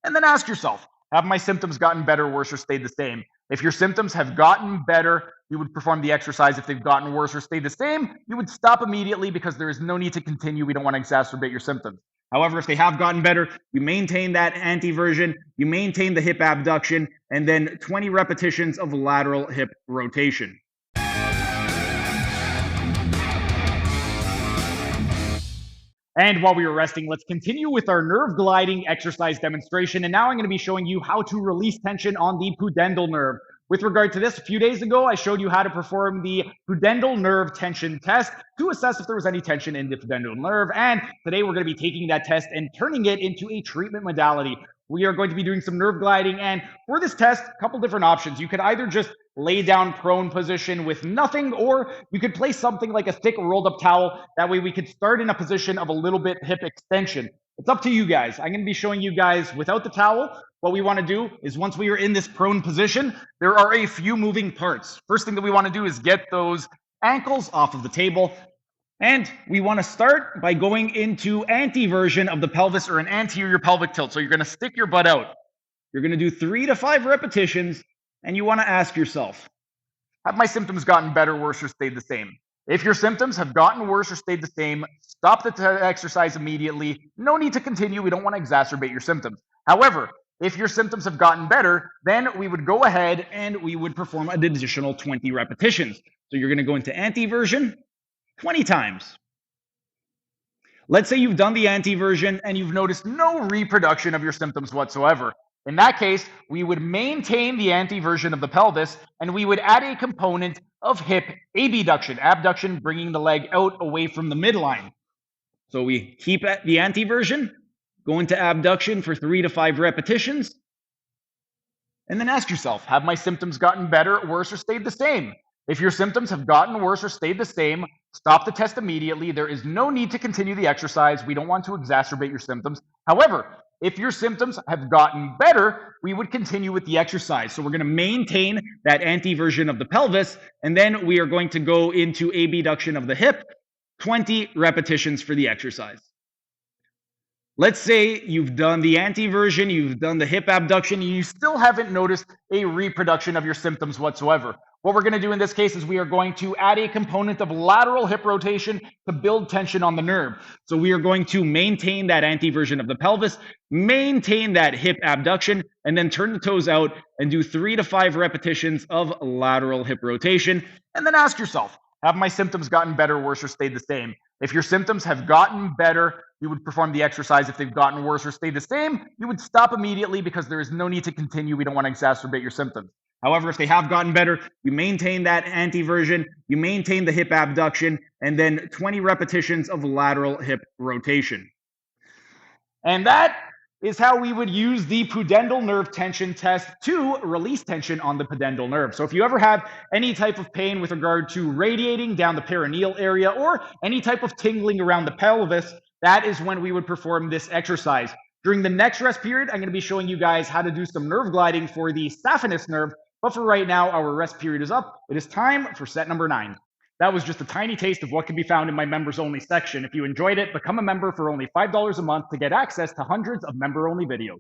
And then ask yourself, have my symptoms gotten better, worse, or stayed the same? If your symptoms have gotten better, you would perform the exercise. If they've gotten worse or stayed the same, you would stop immediately because there is no need to continue. We don't want to exacerbate your symptoms. However, if they have gotten better, you maintain that anteversion, you maintain the hip abduction, and then 20 repetitions of lateral hip rotation. And while we were resting, let's continue with our nerve gliding exercise demonstration. And now I'm going to be showing you how to release tension on the pudendal nerve. With regard to this, a few days ago, I showed you how to perform the pudendal nerve tension test to assess if there was any tension in the pudendal nerve. And today we're going to be taking that test and turning it into a treatment modality. We are going to be doing some nerve gliding. And for this test, a couple different options. You could either just lay down prone position with nothing, or you could place something like a thick rolled up towel. That way we could start in a position of a little bit hip extension. It's up to you guys. I'm going to be showing you guys without the towel. What we want to do is once we are in this prone position, there are a few moving parts. First thing that we want to do is get those ankles off of the table. And we want to start by going into anteversion of the pelvis, or an anterior pelvic tilt. So you're going to stick your butt out. You're going to do 3 to 5 repetitions, and you want to ask yourself, have my symptoms gotten better, worse, or stayed the same? If your symptoms have gotten worse or stayed the same, stop the exercise immediately. No need to continue. We don't want to exacerbate your symptoms. However, if your symptoms have gotten better, then we would go ahead and we would perform an additional 20 repetitions. So you're going to go into anteversion 20 times. Let's say you've done the anteversion and you've noticed no reproduction of your symptoms whatsoever. In that case, we would maintain the anteversion of the pelvis, and we would add a component of hip abduction, abduction, bringing the leg out away from the midline. So we keep at the anteversion, go into abduction for 3 to 5 repetitions, and then ask yourself, have my symptoms gotten better, worse, or stayed the same? If your symptoms have gotten worse or stayed the same, stop the test immediately. There is no need to continue the exercise. We don't want to exacerbate your symptoms. However, if your symptoms have gotten better, we would continue with the exercise. So we're going to maintain that anteversion of the pelvis, and then we are going to go into abduction of the hip, 20 repetitions for the exercise. Let's say you've done the anteversion, you've done the hip abduction, and you still haven't noticed a reproduction of your symptoms whatsoever. What we're going to do in this case is we are going to add a component of lateral hip rotation to build tension on the nerve. So we are going to maintain that anteversion of the pelvis, maintain that hip abduction, and then turn the toes out and do 3 to 5 repetitions of lateral hip rotation. And then ask yourself, have my symptoms gotten better, worse, or stayed the same? If your symptoms have gotten better, you would perform the exercise. If they've gotten worse or stayed the same, you would stop immediately because there is no need to continue. We don't want to exacerbate your symptoms. However, if they have gotten better, you maintain that anteversion, you maintain the hip abduction, and then 20 repetitions of lateral hip rotation. And that is how we would use the pudendal nerve tension test to release tension on the pudendal nerve. So if you ever have any type of pain with regard to radiating down the perineal area or any type of tingling around the pelvis, that is when we would perform this exercise. During the next rest period, I'm going to be showing you guys how to do some nerve gliding for the saphenous nerve. But for right now, our rest period is up. It is time for set number 9. That was just a tiny taste of what can be found in my members only section. If you enjoyed it, become a member for only $5 a month to get access to hundreds of member only videos.